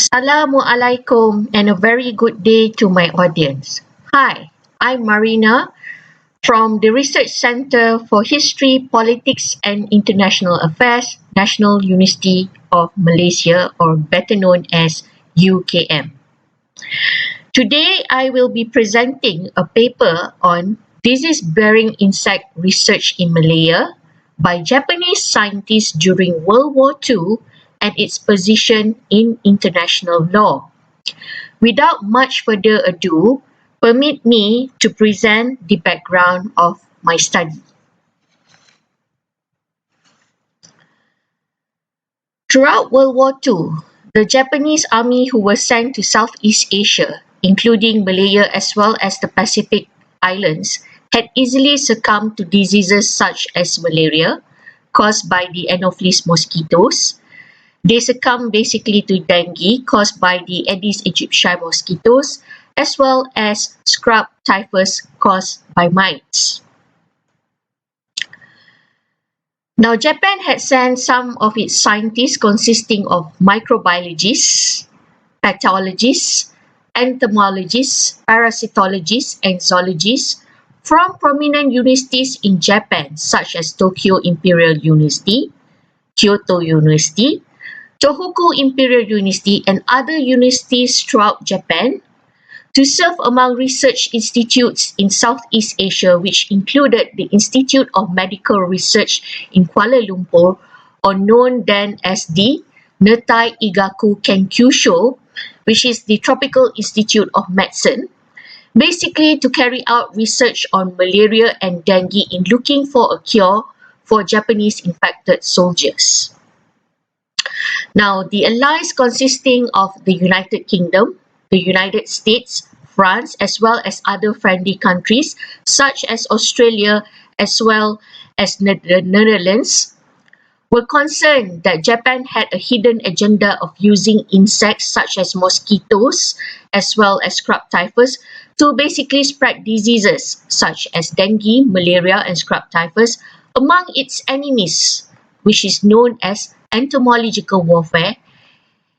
Assalamualaikum and a very good day to my audience. Hi, I'm Marina from the Research Center for History, Politics and International Affairs, National University of Malaysia, or better known as UKM. Today, I will be presenting a paper on disease-bearing insect research in Malaya by Japanese scientists during World War II and its position in international law. Without much further ado, permit me to present the background of my study. Throughout World War II, the Japanese army who were sent to Southeast Asia, including Malaya as well as the Pacific Islands, had easily succumbed to diseases such as malaria, caused by the Anopheles mosquitoes. They succumb basically to dengue caused by the Aedes aegypti mosquitoes, as well as scrub typhus caused by mites. Now, Japan had sent some of its scientists consisting of microbiologists, pathologists, entomologists, parasitologists, and zoologists from prominent universities in Japan, such as Tokyo Imperial University, Kyoto University, Tohoku Imperial University, and other universities throughout Japan to serve among research institutes in Southeast Asia, which included the Institute of Medical Research in Kuala Lumpur, or known then as the Nertai Igaku Kenkyusho, which is the Tropical Institute of Medicine, basically to carry out research on malaria and dengue in looking for a cure for Japanese infected soldiers. Now, the allies consisting of the United Kingdom, the United States, France, as well as other friendly countries such as Australia as well as the Netherlands, were concerned that Japan had a hidden agenda of using insects such as mosquitoes as well as scrub typhus to basically spread diseases such as dengue, malaria, and scrub typhus among its enemies, which is known as entomological warfare,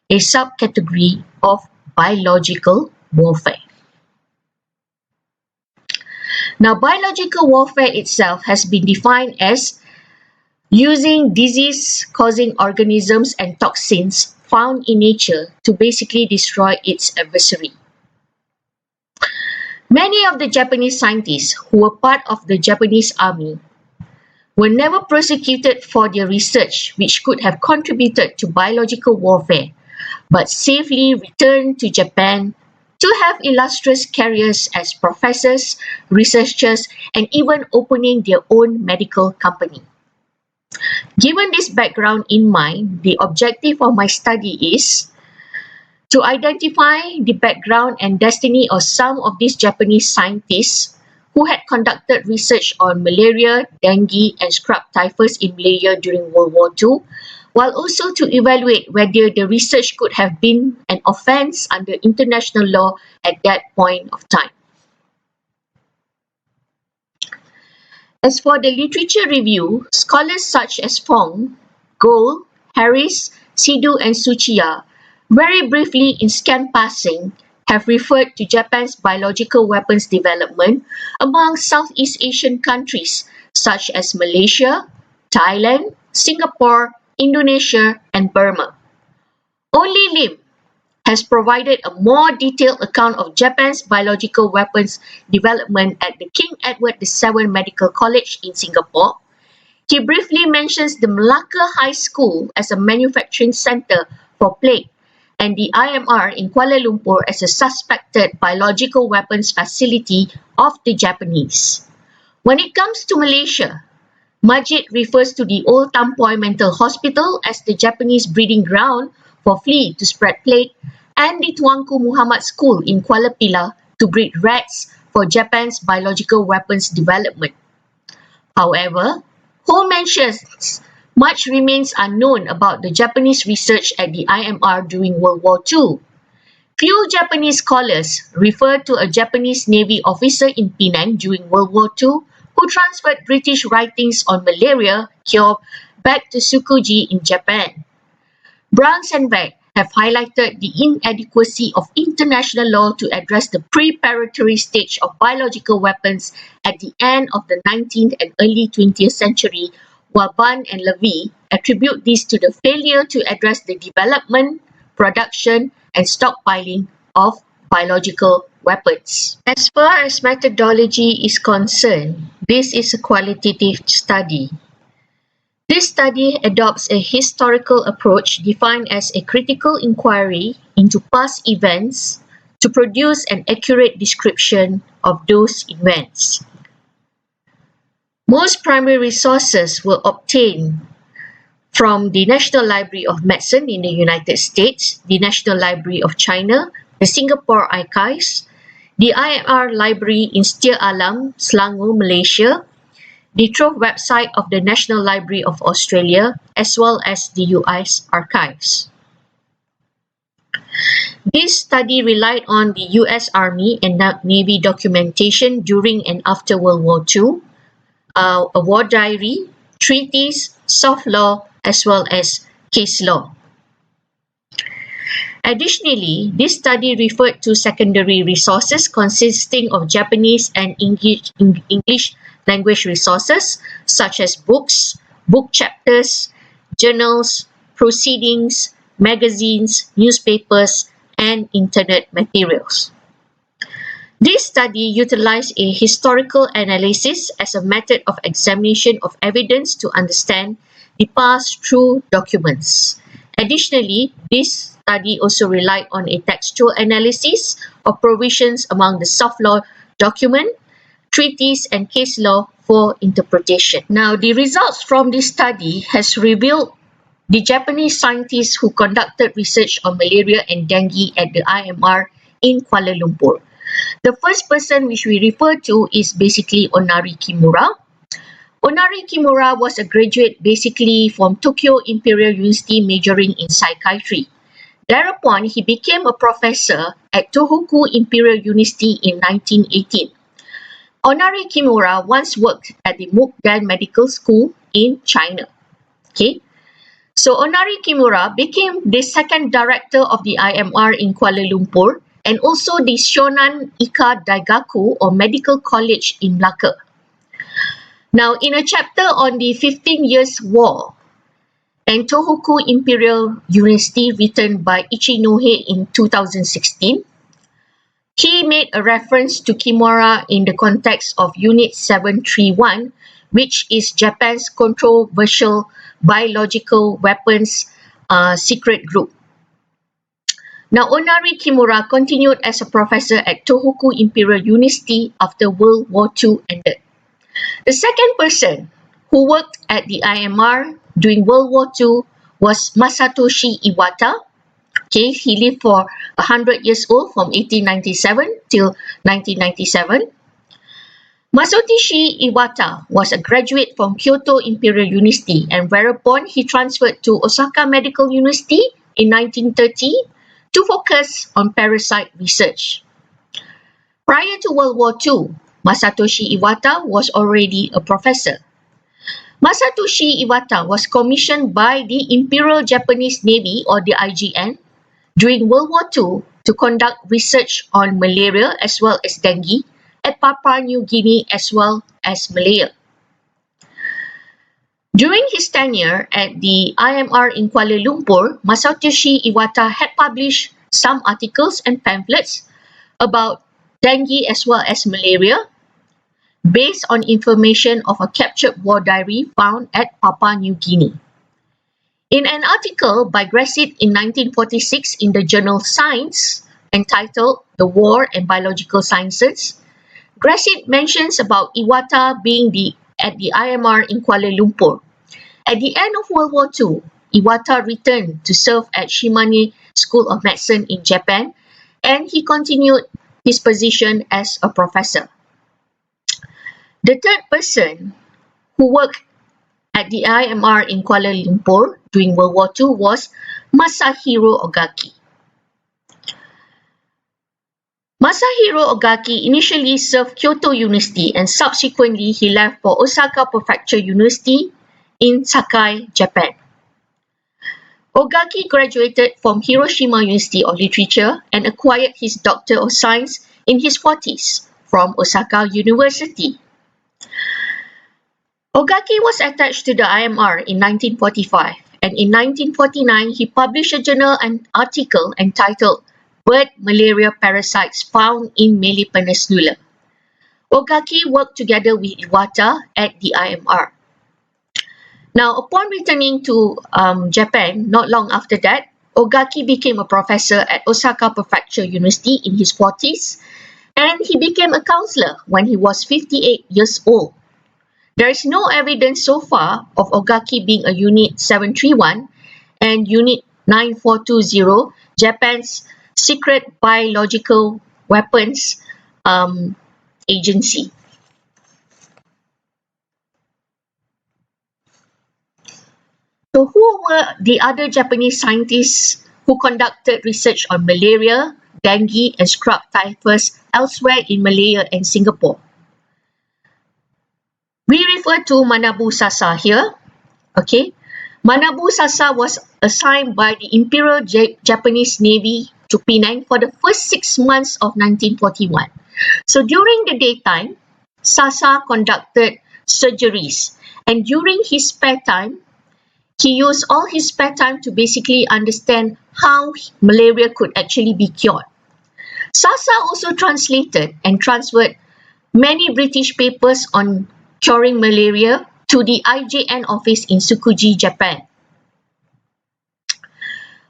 a subcategory of biological warfare. Now, biological warfare itself has been defined as using disease-causing organisms and toxins found in nature to basically destroy its adversary. Many of the Japanese scientists who were part of the Japanese army were never prosecuted for their research, which could have contributed to biological warfare, but safely returned to Japan to have illustrious careers as professors, researchers, and even opening their own medical company. Given this background in mind, the objective of my study is to identify the background and destiny of some of these Japanese scientists who had conducted research on malaria, dengue, and scrub typhus in Malaya during World War II, while also to evaluate whether the research could have been an offence under international law at that point of time. As for the literature review, scholars such as Fong, Gold, Harris, Sidhu, and Suchiya, very briefly in scant passing, have referred to Japan's biological weapons development among Southeast Asian countries such as Malaysia, Thailand, Singapore, Indonesia, and Burma. Only Lim has provided a more detailed account of Japan's biological weapons development at the King Edward VII Medical College in Singapore. He briefly mentions the Malacca High School as a manufacturing center for plague and the IMR in Kuala Lumpur as a suspected biological weapons facility of the Japanese. When it comes to Malaysia, Majid refers to the Old Tampoy Mental Hospital as the Japanese breeding ground for flea to spread plague, and the Tuanku Muhammad School in Kuala Pilah to breed rats for Japan's biological weapons development. However, Ho mentions much remains unknown about the Japanese research at the IMR during World War II. Few Japanese scholars refer to a Japanese Navy officer in Penang during World War II who transferred British writings on malaria cure back to Tsukuji in Japan. Browns and Beck have highlighted the inadequacy of international law to address the preparatory stage of biological weapons at the end of the 19th and early 20th century, while Bunn and Levy attribute this to the failure to address the development, production, and stockpiling of biological weapons. As far as methodology is concerned, this is a qualitative study. This study adopts a historical approach defined as a critical inquiry into past events to produce an accurate description of those events. Most primary resources were obtained from the National Library of Medicine in the United States, the National Library of China, the Singapore Archives, the IMR Library in Stia Alam, Selangor, Malaysia, the Trove website of the National Library of Australia, as well as the US Archives. This study relied on the US Army and Navy documentation during and after World War II, a war diary, treaties, soft law, as well as case law. Additionally, this study referred to secondary resources consisting of Japanese and English language resources such as books, book chapters, journals, proceedings, magazines, newspapers, and internet materials. This study utilized a historical analysis as a method of examination of evidence to understand the past through documents. Additionally, this study also relied on a textual analysis of provisions among the soft law document, treaties, and case law for interpretation. Now, the results from this study has revealed the Japanese scientists who conducted research on malaria and dengue at the IMR in Kuala Lumpur. The first person which we refer to is basically Onari Kimura. Onari Kimura was a graduate basically from Tokyo Imperial University majoring in psychiatry. Thereupon, he became a professor at Tohoku Imperial University in 1918. Onari Kimura once worked at the Mukden Medical School in China. Okay. So Onari Kimura became the second director of the IMR in Kuala Lumpur and also the Shonan Ika Daigaku or Medical College in Melaka. Now, in a chapter on the 15 Years' War and Tohoku Imperial University written by Ichinohe in 2016, he made a reference to Kimura in the context of Unit 731, which is Japan's controversial biological weapons secret group. Now, Onari Kimura continued as a professor at Tohoku Imperial University after World War II ended. The second person who worked at the IMR during World War II was Masatoshi Iwata. Okay, he lived for 100 years old from 1897 till 1997. Masatoshi Iwata was a graduate from Kyoto Imperial University, and whereupon he transferred to Osaka Medical University in 1930 to focus on parasite research. Prior to World War II, Masatoshi Iwata was already a professor. Masatoshi Iwata was commissioned by the Imperial Japanese Navy or the IJN during World War II to conduct research on malaria as well as dengue at Papua New Guinea as well as Malaya. During his tenure at the IMR in Kuala Lumpur, Masatoshi Iwata had published some articles and pamphlets about dengue as well as malaria based on information of a captured war diary found at Papua New Guinea. In an article by Grasset in 1946 in the journal Science, entitled The War and Biological Sciences, Grasset mentions about Iwata being at the IMR in Kuala Lumpur. At the end of World War II, Iwata returned to serve at Shimane School of Medicine in Japan, and he continued his position as a professor. The third person who worked at the IMR in Kuala Lumpur during World War II was Masahiro Ogaki. Masahiro Ogaki initially served Kyoto University and subsequently he left for Osaka Prefecture University in Sakai, Japan. Ogaki graduated from Hiroshima University of Literature and acquired his Doctor of Science in his 40s from Osaka University. Ogaki was attached to the IMR in 1945, and in 1949 he published a journal and article entitled Bird Malaria Parasites Found in Malay Peninsula. Ogaki worked together with Iwata at the IMR. Now, upon returning to Japan, not long after that, Ogaki became a professor at Osaka Prefecture University in his 40s, and he became a counselor when he was 58 years old. There is no evidence so far of Ogaki being a Unit 731 and Unit 9420, Japan's secret biological weapons agency. So who were the other Japanese scientists who conducted research on malaria, dengue, and scrub typhus elsewhere in Malaya and Singapore? We refer to Manabu Sasa here. Okay, Manabu Sasa was assigned by the Imperial Japanese Navy to Penang for the first 6 months of 1941. So during the daytime, Sasa conducted surgeries, and during his spare time, he used all his spare time to basically understand how malaria could actually be cured. Sasa also translated and transferred many British papers on curing malaria to the IJN office in Tsukuji, Japan.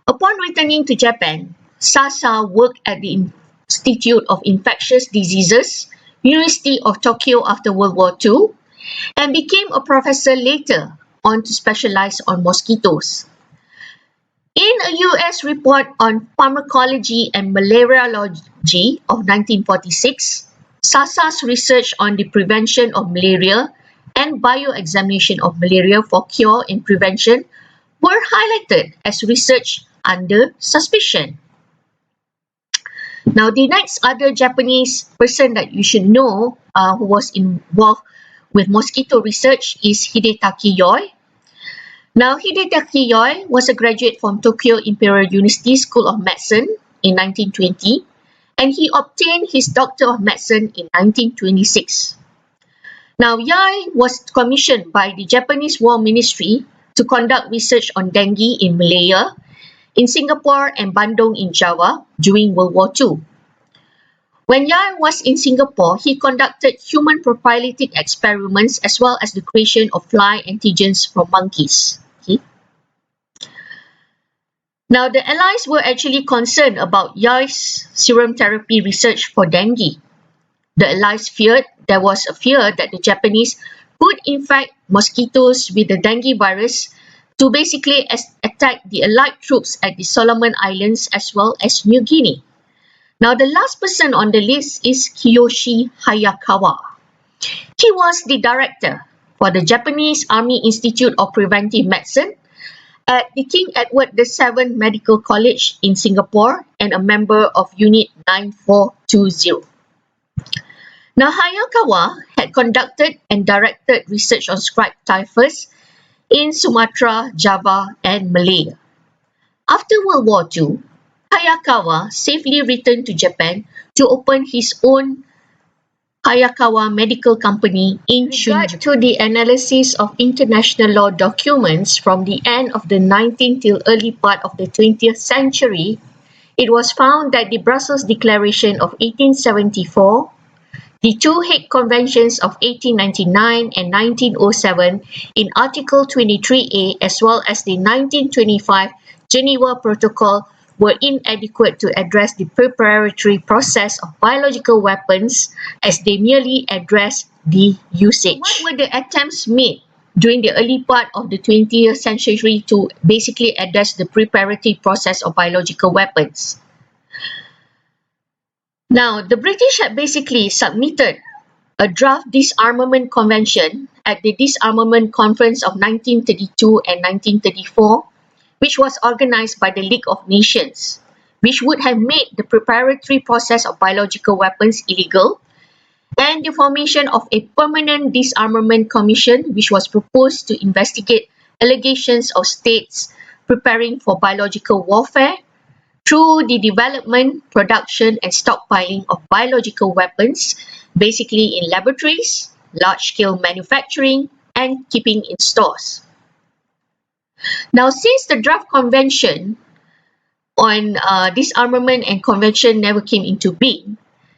Upon returning to Japan, Sasa worked at the Institute of Infectious Diseases, University of Tokyo after World War II, and became a professor later on to specialize on mosquitoes. In a US report on pharmacology and malariology of 1946, Sasa's research on the prevention of malaria and bioexamination of malaria for cure and prevention were highlighted as research under suspicion. Now, the next other Japanese person that you should know who was involved with mosquito research is Hidetaki Yoi. Now, Hidetaki Yoi was a graduate from Tokyo Imperial University School of Medicine in 1920, and he obtained his Doctor of Medicine in 1926. Now, Yoi was commissioned by the Japanese War Ministry to conduct research on dengue in Malaya, in Singapore, and Bandung in Java during World War II. When Yoi was in Singapore, he conducted human prophylactic experiments as well as the creation of fly antigens from monkeys. Okay. Now, the Allies were actually concerned about Yoi's serum therapy research for dengue. The Allies feared there was a fear that the Japanese could infect mosquitoes with the dengue virus to basically attack the Allied troops at the Solomon Islands as well as New Guinea. Now, the last person on the list is Kiyoshi Hayakawa. He was the director for the Japanese Army Institute of Preventive Medicine at the King Edward VII Medical College in Singapore and a member of Unit 9420. Now, Hayakawa had conducted and directed research on scrub typhus in Sumatra, Java, and Malaya. After World War II, Hayakawa safely returned to Japan to open his own Hayakawa Medical Company in Shinjuku. To the analysis of international law documents from the end of the 19th till early part of the 20th century, it was found that the Brussels Declaration of 1874, the two Hague Conventions of 1899 and 1907 in Article 23A, as well as the 1925 Geneva Protocol were inadequate to address the preparatory process of biological weapons, as they merely address the usage. What were the attempts made during the early part of the 20th century to basically address the preparatory process of biological weapons? Now, the British had basically submitted a draft disarmament convention at the Disarmament Conference of 1932 and 1934, which was organized by the League of Nations, which would have made the preparatory process of biological weapons illegal, and the formation of a permanent disarmament commission, which was proposed to investigate allegations of states preparing for biological warfare through the development, production, and stockpiling of biological weapons, basically in laboratories, large-scale manufacturing, and keeping in stores. Now, since the draft convention on disarmament and convention never came into being,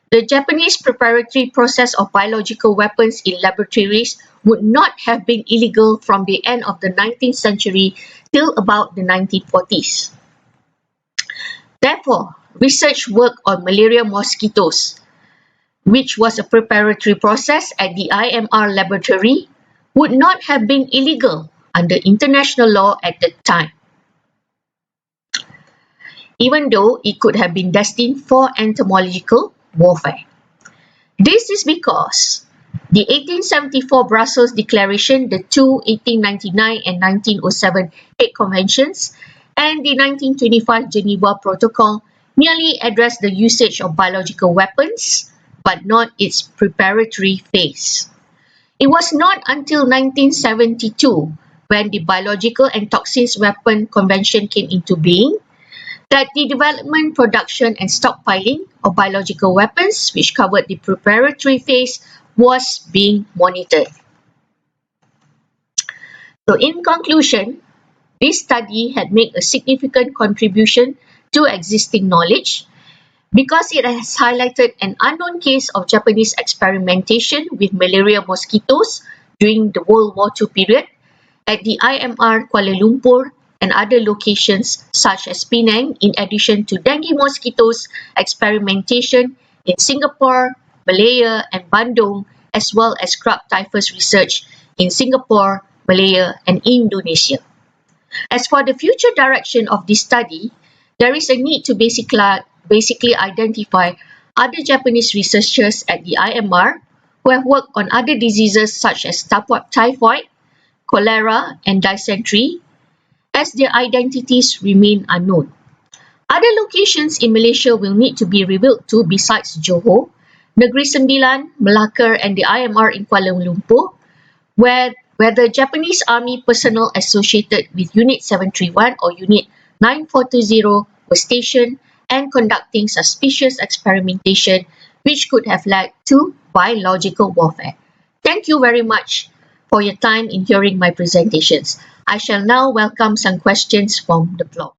the Japanese preparatory process of biological weapons in laboratories would not have been illegal from the end of the 19th century till about the 1940s. Therefore, research work on malaria mosquitoes, which was a preparatory process at the IMR laboratory, would not have been illegal under international law at the time, even though it could have been destined for entomological warfare. This is because the 1874 Brussels Declaration, the two 1899 and 1907 Hague Conventions, and the 1925 Geneva Protocol merely addressed the usage of biological weapons, but not its preparatory phase. It was not until 1972, when the Biological and Toxins Weapon Convention came into being, that the development, production, and stockpiling of biological weapons, which covered the preparatory phase, was being monitored. So, in conclusion, this study had made a significant contribution to existing knowledge because it has highlighted an unknown case of Japanese experimentation with malaria mosquitoes during the World War II period at the IMR Kuala Lumpur and other locations such as Penang, in addition to dengue mosquitoes experimentation in Singapore, Malaya, and Bandung, as well as crab typhus research in Singapore, Malaya, and Indonesia. As for the future direction of this study, there is a need to basically identify other Japanese researchers at the IMR who have worked on other diseases such as typhoid, cholera, and dysentery, as their identities remain unknown. Other locations in Malaysia will need to be revealed too besides Johor, Negeri Sembilan, Melaka, and the IMR in Kuala Lumpur, where whether Japanese Army personnel associated with Unit 731 or Unit 9420 were stationed and conducting suspicious experimentation which could have led to biological warfare. Thank you very much for your time in hearing my presentations. I shall now welcome some questions from the floor.